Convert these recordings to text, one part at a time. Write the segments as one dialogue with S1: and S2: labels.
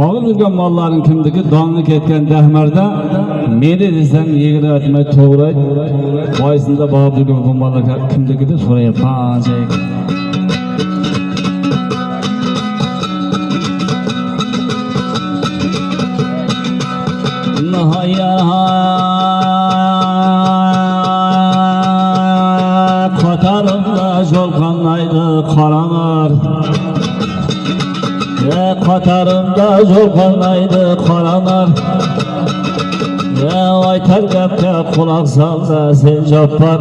S1: Bağlı yurgan malların kimdiki dağınlık etken dəhmərdə meyli desem yegir etmey toğray Bayısında bağlı yurgan bu mallar kimdiki de soraya pancayık Qatarımda jolqanlaydı qaranar Qatarımda jolqanlaydı qaranar Aytar gapga quloq solsa sen joppar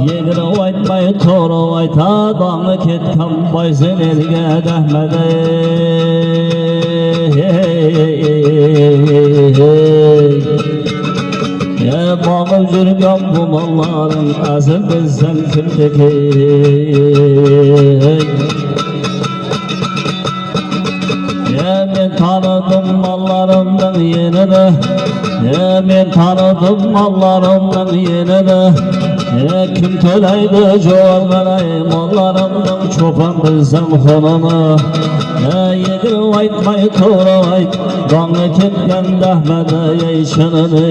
S1: Yegiri aytmay to'g'ri aytadongi ketgan boysin elga dahmada Bağıb yurgan bu malların asıl bilsem kimdeki Ben tanıdım mallarımdan yenini Ben tanıdım mallarımdan yenini Kim tölaydı cevap vereyim mallarımdan çoban bilsem konunu Yegir aytmay to'g'ri ayt Dağını ketken dahmada yeyşinini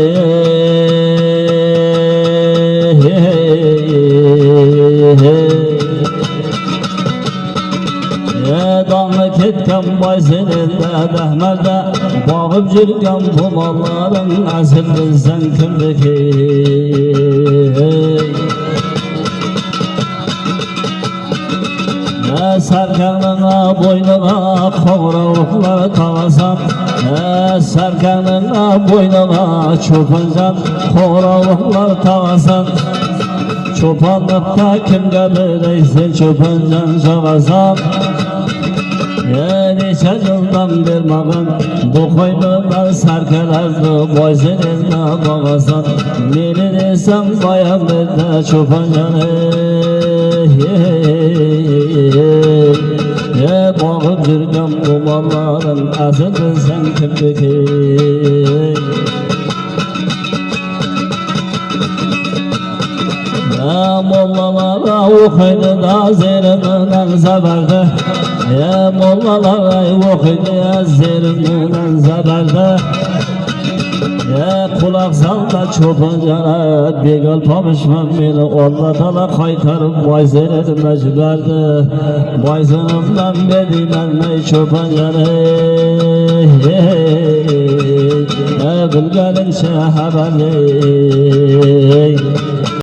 S1: Dağını ketken boysin eldə dəhmərdə Bağıb yurgan bu malların asıl bilsen kimdiki Sarkanına boynuna qoğraqlar tağasan Sarkanına boynuna çopancan qoğraqlar tağasan Çopanlıqda kimga bileysin çopancan çağasan Neçə yıldan bermağın bu qoynuna sarkalardı boysun eline bağasan Meni desem bayan bildə çopancanı Bağıb yurgan bu malların asıl bilsen kimdiki Mollalara okuydu da zerimden zaberdi Mollalara okuydu da zerimden zaberdi Kulak salda çopancana Begal pamışman beni Allah'tala kaytarıp Bayzen edime çıkardı Bayzenimden bedilenme çopancana Bilgelince haberli